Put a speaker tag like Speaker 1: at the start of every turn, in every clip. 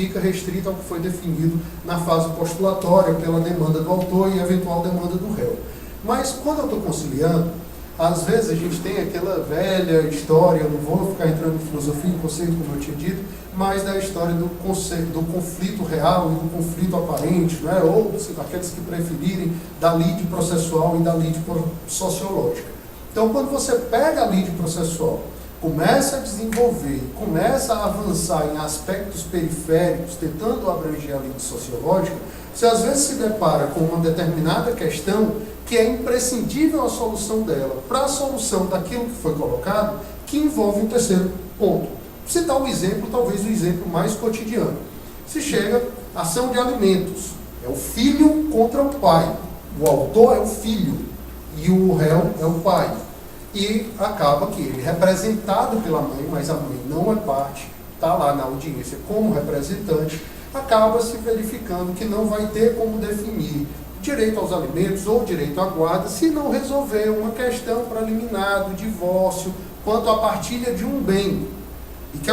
Speaker 1: fica restrito ao que foi definido na fase postulatória pela demanda do autor e eventual demanda do réu. Mas quando eu estou conciliando, às vezes a gente tem aquela velha história, eu não vou ficar entrando em filosofia e conceito, como eu tinha dito, mas da história do conceito, do conflito real e do conflito aparente, né? Ou aqueles que preferirem, da lide processual e da lide sociológica. Então, quando você pega a lide processual, começa a desenvolver, começa a avançar em aspectos periféricos, tentando abranger a lide sociológica, você às vezes se depara com uma determinada questão que é imprescindível a solução dela para a solução daquilo que foi colocado, que envolve um terceiro ponto. Vou citar um exemplo, talvez o exemplo mais cotidiano. Se chega a ação de alimentos, é o filho contra o pai. O autor é o filho e o réu é o pai. E acaba que ele, representado pela mãe, mas a mãe não é parte, está lá na audiência como representante, acaba se verificando que não vai ter como definir direito aos alimentos ou direito à guarda se não resolver uma questão preliminar do divórcio quanto à partilha de um bem. E que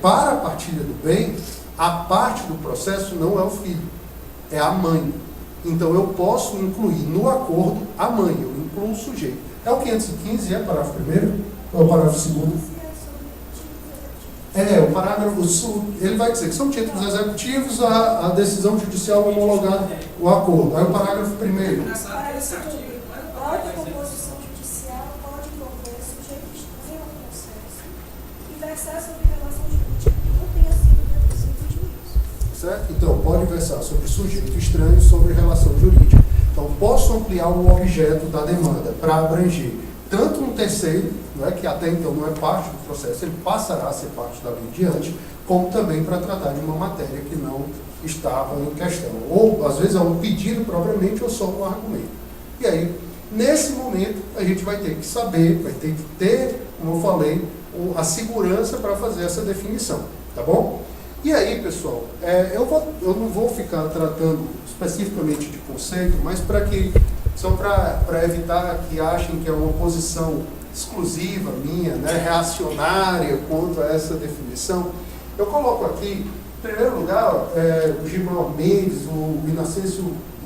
Speaker 1: para a partilha do bem, a parte do processo não é o filho, é a mãe. Então eu posso incluir no acordo a mãe, eu incluo o sujeito. É o 515, é o parágrafo primeiro? Ou o parágrafo segundo? O parágrafo, ele vai dizer que são títulos executivos a decisão judicial homologada, o acordo. Aí o parágrafo primeiro.
Speaker 2: Pode composição judicial, pode envolver sujeito estranho ao processo e versar sobre relação jurídica que não tenha sido deduzido em juízo.
Speaker 1: Certo? Então, pode versar sobre sujeito estranho sobre relação jurídica. Então, posso ampliar o objeto da demanda para abranger tanto um terceiro, né, que até então não é parte do processo, ele passará a ser parte da lei diante, como também para tratar de uma matéria que não estava em questão. Ou, às vezes, é um pedido propriamente ou só um argumento. E aí, nesse momento, a gente vai ter que saber, vai ter que ter, como eu falei, a segurança para fazer essa definição. Tá bom? E aí, pessoal, eu não vou ficar tratando especificamente de conceito, mas só para evitar que achem que é uma posição exclusiva minha, né, reacionária quanto a essa definição, eu coloco aqui, em primeiro lugar, o Gilmar Mendes, o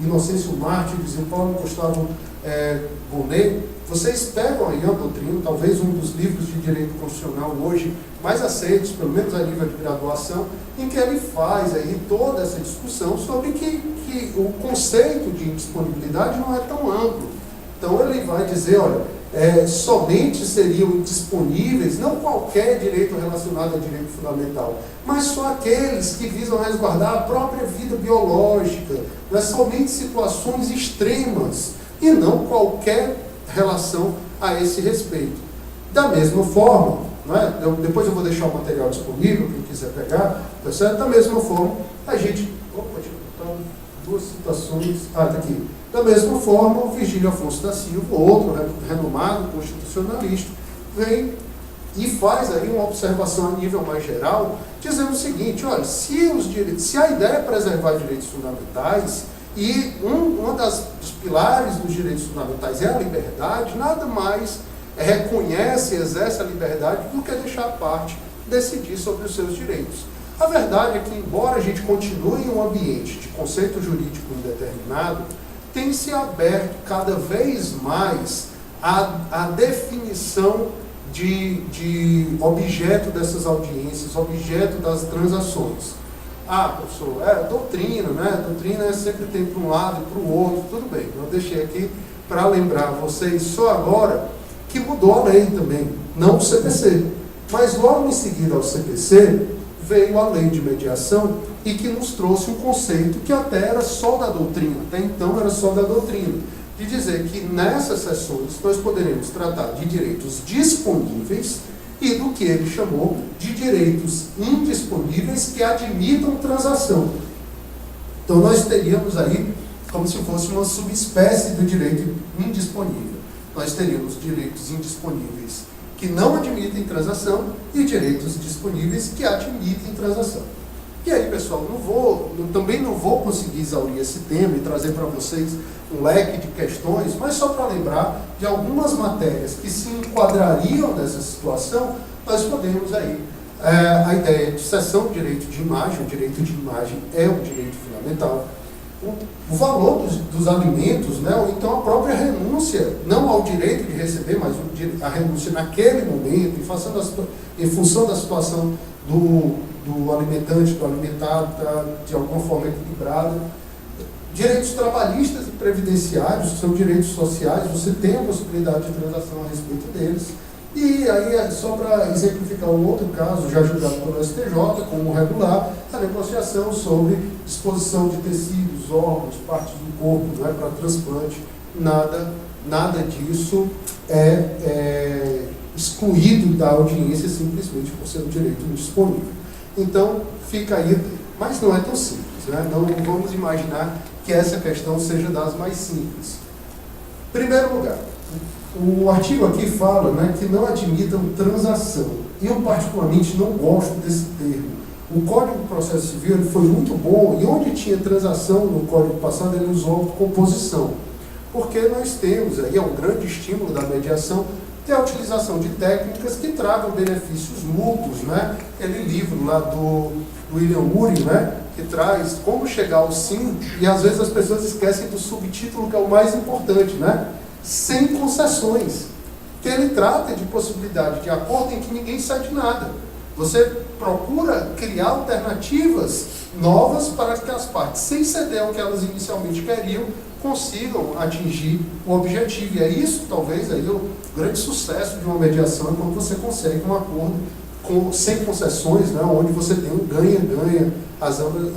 Speaker 1: Inocêncio Mártires e o Paulo Gustavo Bonet. Vocês pegam aí a doutrina, talvez um dos livros de direito constitucional hoje mais aceitos, pelo menos a nível de graduação, em que ele faz aí toda essa discussão sobre que o conceito de indisponibilidade não é tão amplo. Então ele vai dizer, olha, somente seriam indisponíveis, não qualquer direito relacionado a direito fundamental, mas só aqueles que visam resguardar a própria vida biológica, não somente situações extremas, e não qualquer relação a esse respeito. Da mesma forma, depois eu vou deixar o material disponível, quem quiser pegar, tá certo? Da mesma forma, a gente... duas citações... tá aqui. Da mesma forma, o Virgílio Afonso da Silva, outro renomado constitucionalista, vem e faz aí uma observação a nível mais geral, dizendo o seguinte, olha, se a ideia é preservar direitos fundamentais, e um dos pilares dos direitos fundamentais é a liberdade, nada mais reconhece e exerce a liberdade do que deixar a parte decidir sobre os seus direitos. A verdade é que, embora a gente continue em um ambiente de conceito jurídico indeterminado, tem se aberto cada vez mais a definição de objeto dessas audiências, objeto das transações. Professor, doutrina, né? Doutrina sempre tem para um lado e para o outro, tudo bem. Eu deixei aqui para lembrar vocês só agora que mudou a lei também, não o CPC. Mas logo em seguida ao CPC, veio a lei de mediação e que nos trouxe um conceito que até era só da doutrina, até então era só da doutrina, de dizer que nessas sessões nós poderemos tratar de direitos disponíveis e do que ele chamou de direitos indisponíveis que admitam transação. Então nós teríamos aí como se fosse uma subespécie do direito indisponível. Nós teríamos direitos indisponíveis que não admitem transação e direitos disponíveis que admitem transação. E aí, pessoal, também não vou conseguir exaurir esse tema e trazer para vocês um leque de questões, mas só para lembrar de algumas matérias que se enquadrariam nessa situação, nós podemos aí A ideia de cessão de direito de imagem, o direito de imagem é um direito fundamental. O valor dos alimentos, né, ou então a própria renúncia, não ao direito de receber, mas a renúncia naquele momento, em função da situação do alimentante, do alimentado, de alguma forma equilibrada. Direitos trabalhistas e previdenciários, que são direitos sociais, você tem a possibilidade de transação a respeito deles. E aí, só para exemplificar um outro caso, já julgado pelo STJ, como regular, a negociação sobre disposição de tecidos, órgãos, partes do corpo, não é, para transplante. Nada disso é excluído da audiência simplesmente por ser um direito indisponível. Então, fica aí, mas não é tão simples, né? Não vamos imaginar que essa questão seja das mais simples. Em primeiro lugar, o artigo aqui fala, né, que não admitam transação. Eu, particularmente, não gosto desse termo. O Código do Processo Civil ele foi muito bom, e onde tinha transação no Código passado, ele usou composição. Porque nós temos, aí é um grande estímulo da mediação, ter a utilização de técnicas que tragam benefícios mútuos, né? Aquele livro lá do William Ury, né, que traz como chegar ao sim, e às vezes as pessoas esquecem do subtítulo, que é o mais importante, né? Sem concessões, que ele trata de possibilidade de acordo em que ninguém sai de nada. Você procura criar alternativas novas para que as partes, sem ceder ao que elas inicialmente queriam, consigam atingir o objetivo. E é isso, talvez, aí o grande sucesso de uma mediação, é quando você consegue um acordo sem concessões, né, onde você tem um ganha-ganha,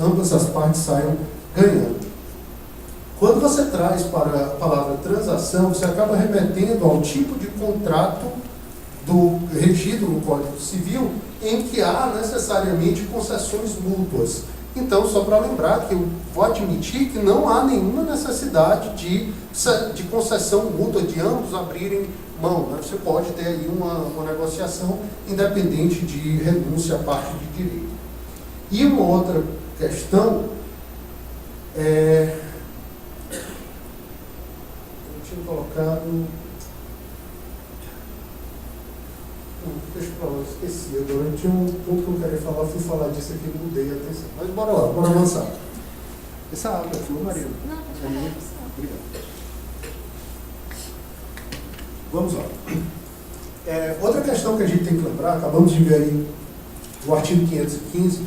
Speaker 1: ambas as partes saiam ganhando. Quando você traz para a palavra transação, você acaba remetendo ao tipo de contrato regido no Código Civil, em que há necessariamente concessões mútuas. Então, só para lembrar que eu vou admitir que não há nenhuma necessidade de concessão mútua, de ambos abrirem mão, né? Você pode ter aí uma negociação independente de renúncia à parte de direito. E uma outra questão eu tinha colocado... Deixa eu falar, eu esqueci agora. Eu tinha um ponto que eu queria falar, fui falar disso aqui e mudei a atenção. Mas bora lá, bora avançar. Essa água é tua, Maria?
Speaker 2: Não,
Speaker 1: é minha? Obrigado. Vamos lá. Outra questão que a gente tem que lembrar, acabamos de ver aí o artigo 515,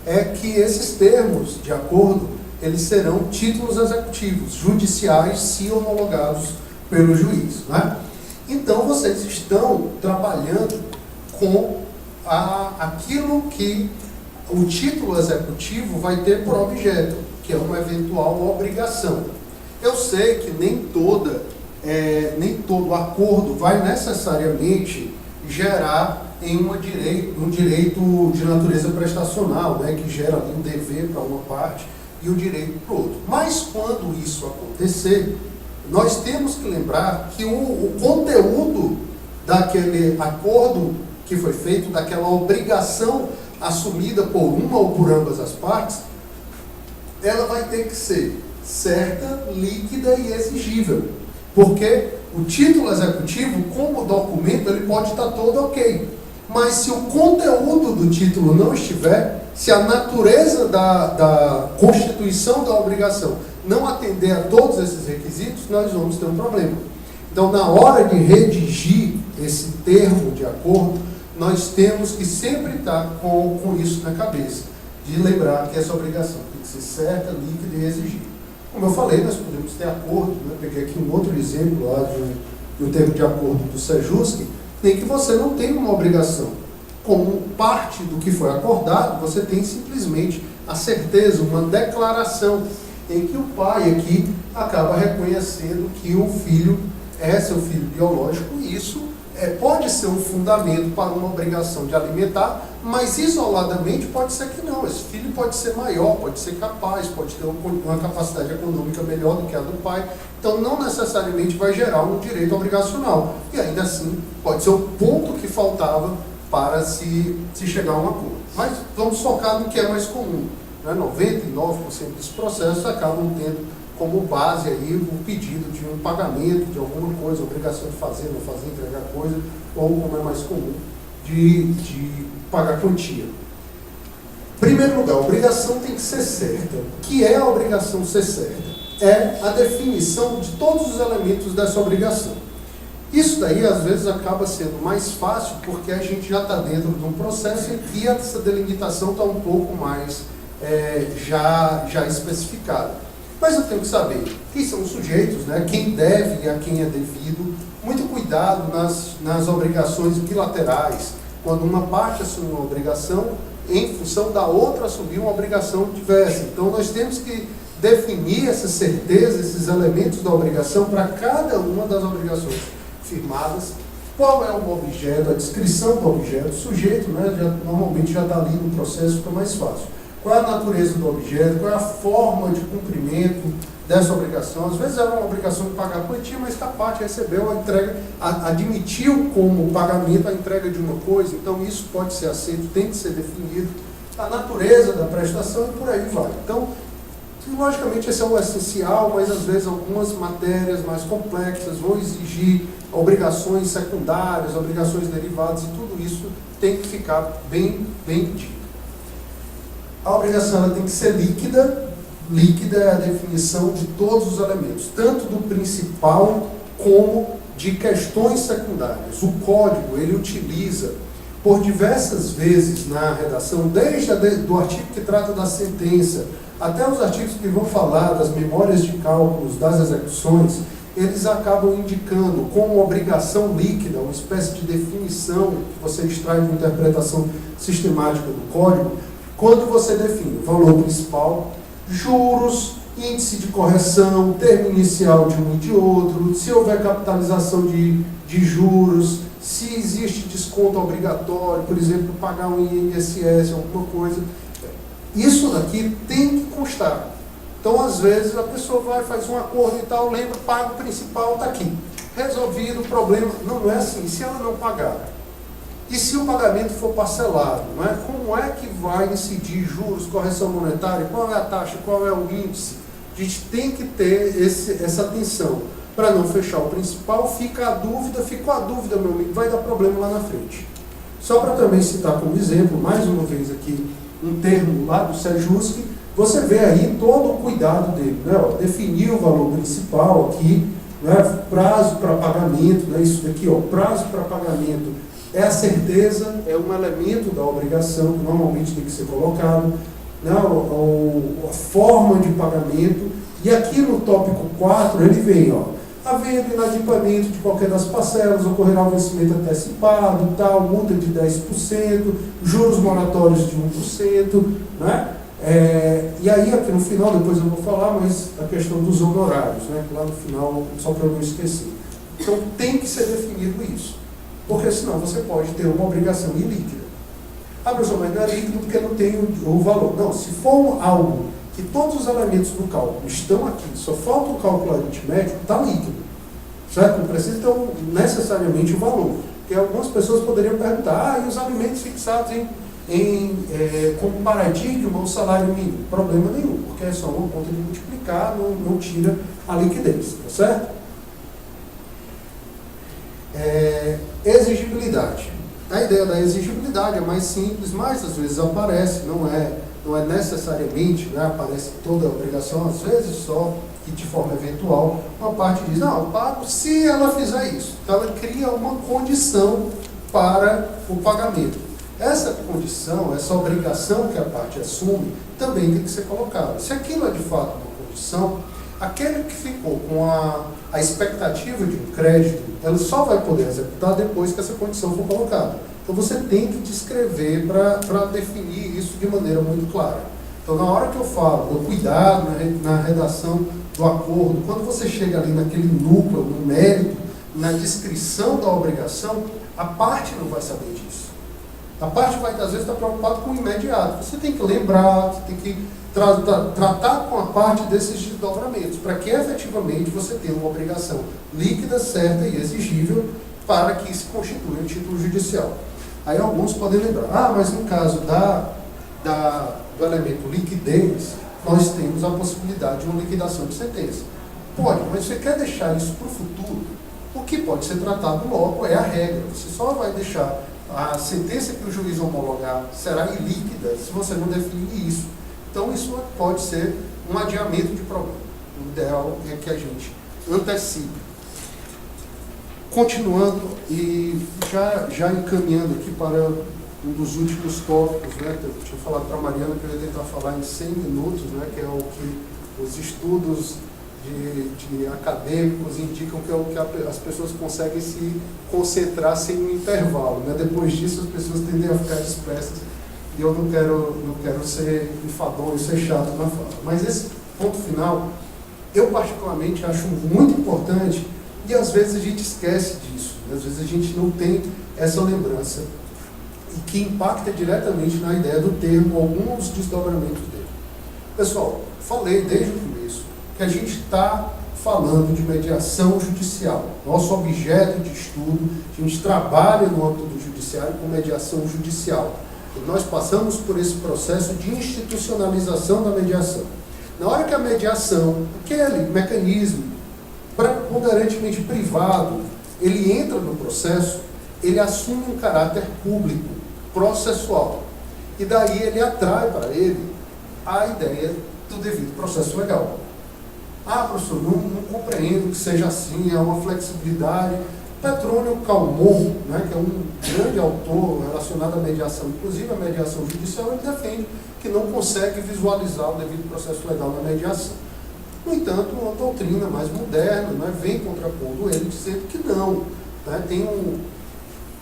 Speaker 1: é que esses termos de acordo, eles serão títulos executivos, judiciais, se homologados pelo juiz, né? Então, vocês estão trabalhando com aquilo que o título executivo vai ter por objeto, que é uma eventual obrigação. Eu sei que nem todo acordo vai necessariamente gerar em um direito de natureza prestacional, né, que gera um dever para uma parte e o direito para o outro. Mas quando isso acontecer, nós temos que lembrar que o conteúdo daquele acordo que foi feito, daquela obrigação assumida por uma ou por ambas as partes, ela vai ter que ser certa, líquida e exigível. Porque o título executivo, como documento, ele pode estar todo ok. Mas se o conteúdo do título não estiver, se a natureza da constituição da obrigação não atender a todos esses requisitos, nós vamos ter um problema. Então, na hora de redigir esse termo de acordo, nós temos que sempre estar com isso na cabeça, de lembrar que essa obrigação tem que ser certa, líquida e exigível. Como eu falei, nós podemos ter acordo, né? Peguei aqui um outro exemplo lá de um termo de acordo do Sejusc, em que você não tem uma obrigação. Como parte do que foi acordado, você tem simplesmente a certeza, uma declaração, em que o pai aqui acaba reconhecendo que o filho é seu filho biológico, e isso pode ser um fundamento para uma obrigação de alimentar, mas isoladamente pode ser que não. Esse filho pode ser maior, pode ser capaz, pode ter uma capacidade econômica melhor do que a do pai, então não necessariamente vai gerar um direito obrigacional, e ainda assim pode ser o ponto que faltava para se chegar a um acordo. Mas vamos focar no que é mais comum. 99% dos processos acabam tendo como base aí o pedido de um pagamento de alguma coisa, obrigação de fazer, não fazer, entregar coisa, ou como é mais comum, de pagar quantia. Em primeiro lugar, a obrigação tem que ser certa. O que é a obrigação ser certa? É a definição de todos os elementos dessa obrigação. Isso daí, às vezes, acaba sendo mais fácil porque a gente já está dentro de um processo em que essa delimitação está um pouco mais já especificada. Mas eu tenho que saber quem são os sujeitos, né? Quem deve e a quem é devido. Muito cuidado nas obrigações bilaterais, quando uma parte assume uma obrigação em função da outra assumir uma obrigação diversa. Então, nós temos que definir essa certeza, esses elementos da obrigação para cada uma das obrigações firmadas. Qual é o objeto, a descrição do objeto, o sujeito, né, normalmente já está ali no processo, fica mais fácil. Qual é a natureza do objeto, qual é a forma de cumprimento dessa obrigação. Às vezes era uma obrigação de pagar a quantia, mas que a parte recebeu a entrega, admitiu como pagamento a entrega de uma coisa, então isso pode ser aceito, tem que ser definido, a natureza da prestação e por aí vai. Então, logicamente esse é o essencial, mas às vezes algumas matérias mais complexas vão exigir obrigações secundárias, obrigações derivadas, e tudo isso tem que ficar bem dito. A obrigação ela tem que ser líquida. Líquida é a definição de todos os elementos, tanto do principal como de questões secundárias. O código, ele utiliza por diversas vezes na redação, desde do artigo que trata da sentença, até os artigos que vão falar das memórias de cálculos, das execuções, eles acabam indicando como obrigação líquida, uma espécie de definição que você extrai de uma interpretação sistemática do código, quando você define o valor principal, juros, índice de correção, termo inicial de um e de outro, se houver capitalização de juros, se existe desconto obrigatório, por exemplo, pagar um INSS, alguma coisa. Isso daqui tem que constar. Então, às vezes, a pessoa vai, faz um acordo e tal, lembra, paga o principal, está aqui. Resolvido o problema. Não é assim. Se ela não pagar, e se o pagamento for parcelado, não é? Como é que vai incidir juros, correção monetária, qual é a taxa, qual é o índice? A gente tem que ter essa atenção para não fechar o principal. Ficou a dúvida, meu amigo, vai dar problema lá na frente. Só para também citar como exemplo, mais uma vez aqui, um termo lá do Sejusc, você vê aí todo o cuidado dele, né? Ó, definir o valor principal aqui, né? Prazo para pagamento, né? Isso daqui, ó, prazo para pagamento. É a certeza, é um elemento da obrigação que normalmente tem que ser colocado, né? A forma de pagamento, e aqui no tópico 4 ele vem, ó, havendo inadimplemento de qualquer das parcelas, ocorrerá o vencimento antecipado, tal, multa de 10%, juros moratórios de 1%, né? E aí aqui no final, depois eu vou falar, mas a questão dos honorários, né? Lá no final, só para eu não esquecer. Então tem que ser definido isso. Porque senão você pode ter uma obrigação ilíquida. Ah, professor, mas não é líquido porque não tem o valor. Não, se for algo que todos os elementos do cálculo estão aqui, só falta o cálculo aritmético, está líquido. Certo? Não precisa ter necessariamente o valor. Porque algumas pessoas poderiam perguntar, e os alimentos fixados como paradigma ou salário mínimo? Problema nenhum, porque é só uma conta de multiplicar, não tira a liquidez. Tá certo? Exigibilidade. A ideia da exigibilidade é mais simples, mas às vezes aparece, não é necessariamente, né, aparece toda a obrigação, às vezes só que de forma eventual, uma parte diz, não, eu pago se ela fizer isso. Então ela cria uma condição para o pagamento. Essa condição, essa obrigação que a parte assume, também tem que ser colocada. Se aquilo é de fato uma condição, aquele que ficou com a expectativa de um crédito, ela só vai poder executar depois que essa condição for colocada. Então você tem que descrever para definir isso de maneira muito clara. Então na hora que eu falo do cuidado na redação do acordo, quando você chega ali naquele núcleo, no mérito, na descrição da obrigação, a parte não vai saber disso. A parte vai, às vezes, estar preocupada com o imediato. Você tem que lembrar, você tem que tratar com a parte desses desdobramentos, para que efetivamente você tenha uma obrigação líquida, certa e exigível para que se constitua um título judicial. Aí alguns podem lembrar, mas no caso do elemento liquidez, nós temos a possibilidade de uma liquidação de sentença. Pode, mas você quer deixar isso para o futuro, o que pode ser tratado logo é a regra. Você só vai deixar a sentença que o juiz homologar será ilíquida se você não definir isso. Então, isso pode ser um adiamento de problema. O ideal é que a gente antecipe. Continuando e já encaminhando aqui para um dos últimos tópicos, né? Eu tinha falado para a Mariana que eu ia tentar falar em 100 minutos, né? Que é o que os estudos de acadêmicos indicam que é o que as pessoas conseguem se concentrar sem um intervalo, né? Depois disso, as pessoas tendem a ficar dispersas e eu não quero ser enfadonho, ser chato na fala. Mas esse ponto final, eu particularmente acho muito importante e às vezes a gente esquece disso, né? Às vezes a gente não tem essa lembrança e que impacta diretamente na ideia do termo, alguns desdobramentos dele. Pessoal, falei desde o começo que a gente está falando de mediação judicial. Nosso objeto de estudo, a gente trabalha no âmbito do judiciário com mediação judicial. E nós passamos por esse processo de institucionalização da mediação. Na hora que a mediação, aquele mecanismo preponderantemente privado, ele entra no processo, ele assume um caráter público, processual. E daí ele atrai para ele a ideia do devido processo legal. Ah, professor, não compreendo que seja assim, é uma flexibilidade. Petrônio Calmon, né, que é um grande autor relacionado à mediação, inclusive à mediação judicial, ele defende que não consegue visualizar o devido processo legal na mediação. No entanto, uma doutrina mais moderna, né, vem contrapondo ele, dizendo que não. Né, tem um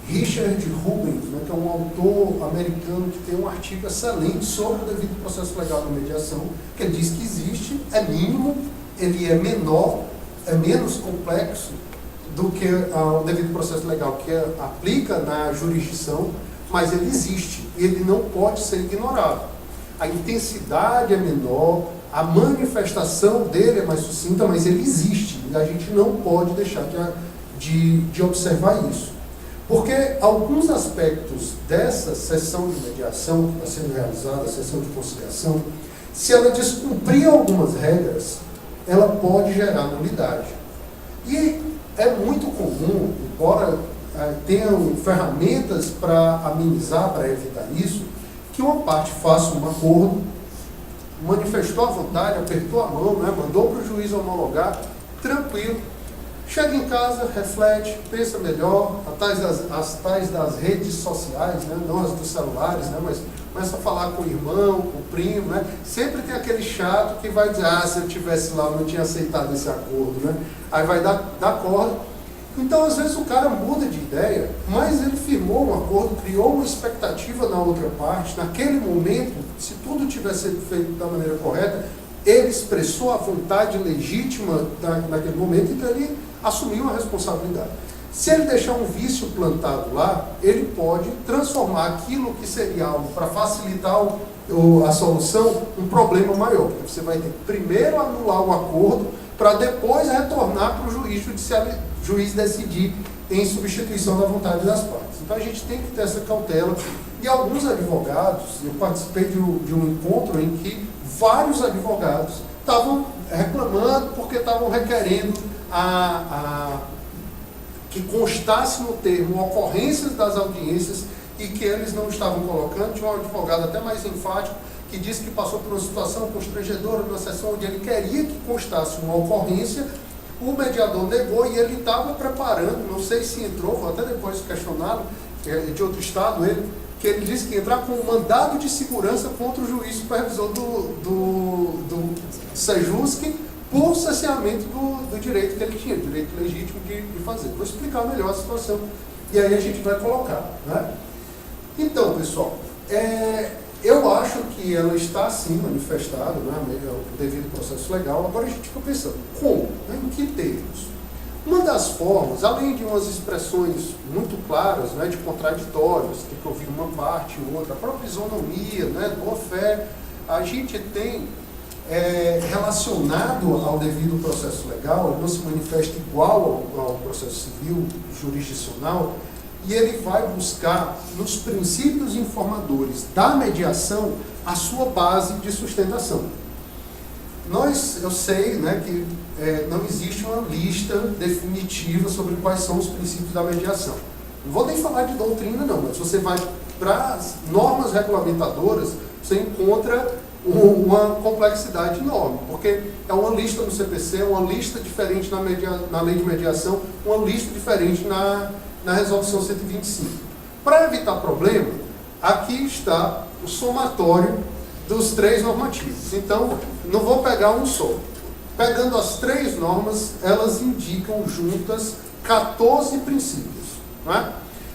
Speaker 1: Richard Rubin, né, que é um autor americano que tem um artigo excelente sobre o devido processo legal na mediação, que ele diz que existe, é mínimo, ele é menor, é menos complexo do que o devido processo legal que aplica na jurisdição, mas ele existe e ele não pode ser ignorado. A intensidade é menor, a manifestação dele é mais sucinta, mas ele existe e a gente não pode deixar de observar isso. Porque alguns aspectos dessa sessão de mediação que está sendo realizada, a sessão de conciliação, se ela descumprir algumas regras, ela pode gerar nulidade. E é muito comum, embora tenham ferramentas para amenizar, para evitar isso, que uma parte faça um acordo, manifestou a vontade, apertou a mão, né, mandou para o juiz homologar, tranquilo, chega em casa, reflete, pensa melhor, as tais das redes sociais, né, não as dos celulares, né, mas começa a falar com o irmão, com o primo, né, sempre tem aquele chato que vai dizer, se eu tivesse lá, eu não tinha aceitado esse acordo, né, aí vai dar corda. Então, às vezes, o cara muda de ideia, mas ele firmou um acordo, criou uma expectativa na outra parte, naquele momento, se tudo tivesse sido feito da maneira correta, ele expressou a vontade legítima naquele momento, então ele assumiu a responsabilidade. Se ele deixar um vício plantado lá, ele pode transformar aquilo que seria algo para facilitar a solução, um problema maior. Porque você vai ter que primeiro anular o acordo, para depois retornar para o juiz decidir em substituição da vontade das partes. Então a gente tem que ter essa cautela. E alguns advogados, eu participei de um encontro em que vários advogados estavam reclamando porque estavam requerendo que constasse no termo ocorrências das audiências e que eles não estavam colocando. Tinha um advogado até mais enfático que disse que passou por uma situação constrangedora numa sessão onde ele queria que constasse uma ocorrência, o mediador negou e ele estava preparando, não sei se entrou, vou até depois questioná-lo, de outro estado, que ele disse que ia entrar com um mandado de segurança contra o juiz supervisor do Sejusc por cerceamento do direito que ele tinha, direito legítimo de fazer. Vou explicar melhor a situação e aí a gente vai colocar. Né? Então, pessoal, eu acho que ela está assim manifestada, né, o devido processo legal. Agora a gente fica pensando, como? Né, em que termos? Uma das formas, além de umas expressões muito claras, né, de contraditórios, tem que ouvir uma parte e outra, a própria isonomia, né, boa-fé, a gente tem relacionado ao devido processo legal, ele não se manifesta igual ao processo civil, jurisdicional, e ele vai buscar nos princípios informadores da mediação a sua base de sustentação. Eu sei, né, que não existe uma lista definitiva sobre quais são os princípios da mediação. Não vou nem falar de doutrina não, mas você vai para as normas regulamentadoras, você encontra uma complexidade enorme, porque é uma lista no CPC, uma lista diferente na lei de mediação, uma lista diferente na resolução 125. Para evitar problema, aqui está o somatório dos 3 normativos. Então, não vou pegar um só. Pegando as 3 normas, elas indicam juntas 14 princípios. Não é?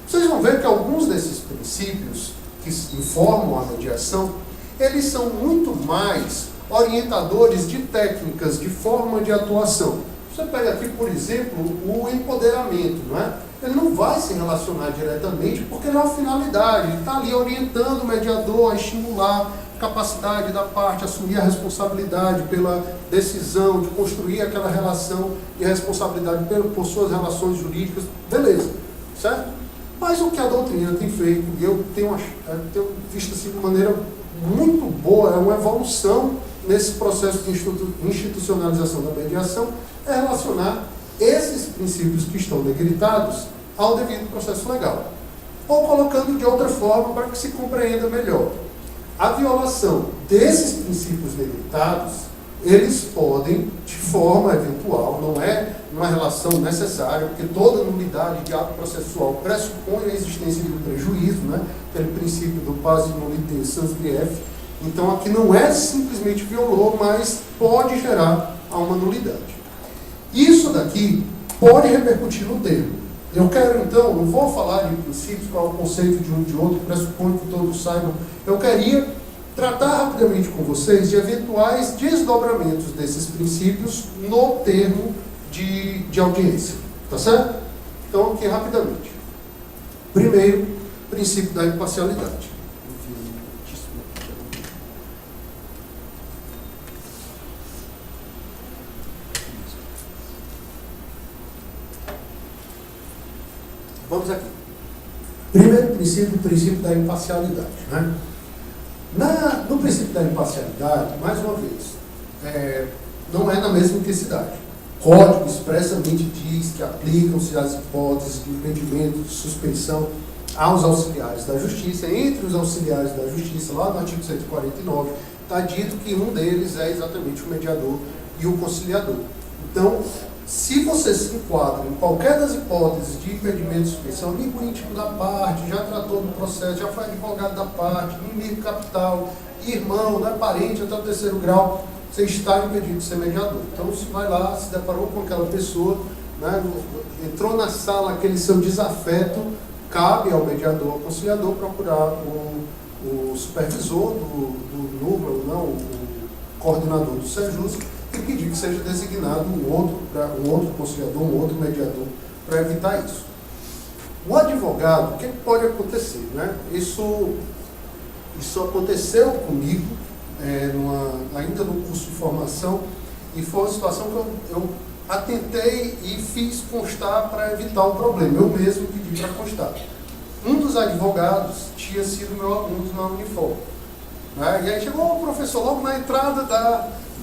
Speaker 1: Vocês vão ver que alguns desses princípios que informam a mediação, eles são muito mais orientadores de técnicas, de forma de atuação. Você pega aqui, por exemplo, o empoderamento, não é? Ele não vai se relacionar diretamente porque não é uma finalidade, ele está ali orientando o mediador a estimular a capacidade da parte, assumir a responsabilidade pela decisão, de construir aquela relação e a responsabilidade por suas relações jurídicas, beleza, certo? Mas o que a doutrina tem feito, e eu tenho visto assim de maneira muito boa, é uma evolução nesse processo de institucionalização da mediação, é relacionar esses princípios que estão negritados ao devido processo legal. Ou colocando de outra forma para que se compreenda melhor. A violação desses princípios negritados, eles podem, de forma eventual, não é uma relação necessária, porque toda nulidade de ato processual pressupõe a existência de um prejuízo, né? Aquele princípio do quasi nullité sans grief. Então aqui não é simplesmente violou, mas pode gerar a uma nulidade. Isso daqui pode repercutir no termo. Eu quero então, não vou falar de princípios, qual é o conceito de um e de outro, pressuponho que todos saibam. Eu queria tratar rapidamente com vocês de eventuais desdobramentos desses princípios no termo de audiência. Tá certo? Então, aqui rapidamente. Primeiro, princípio da imparcialidade. Vamos aqui. Primeiro princípio, o princípio da imparcialidade. Né? No princípio da imparcialidade, mais uma vez, não é na mesma intensidade. O Código expressamente diz que aplicam-se as hipóteses de impedimento, de suspensão aos auxiliares da Justiça. Entre os auxiliares da Justiça, lá no artigo 149, está dito que um deles é exatamente o mediador e o conciliador. Então, se você se enquadra em qualquer das hipóteses de impedimento de suspensão, amigo íntimo da parte, já tratou do processo, já foi advogado da parte, inimigo capital, irmão, não é parente até o 3º grau, você está impedido de ser mediador. Então você vai lá, se deparou com aquela pessoa, né, entrou na sala, aquele seu desafeto, cabe ao mediador, ao conciliador, procurar o supervisor do núcleo, não, o coordenador do SEJUS, e pedir que seja designado um outro conciliador, um outro mediador, para evitar isso. O advogado, o que pode acontecer? Né? Isso aconteceu comigo, ainda no curso de formação, e foi uma situação que eu atentei e fiz constar para evitar o problema. Eu mesmo pedi para constar. Um dos advogados tinha sido meu aluno na Unifor. Né? E aí chegou o professor logo na entrada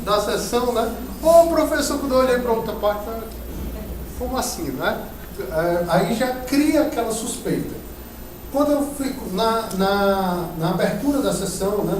Speaker 1: da sessão, né? Ô professor, quando eu olhei para outra parte, como assim, né? Aí já cria aquela suspeita. Quando eu fico na abertura da sessão, né,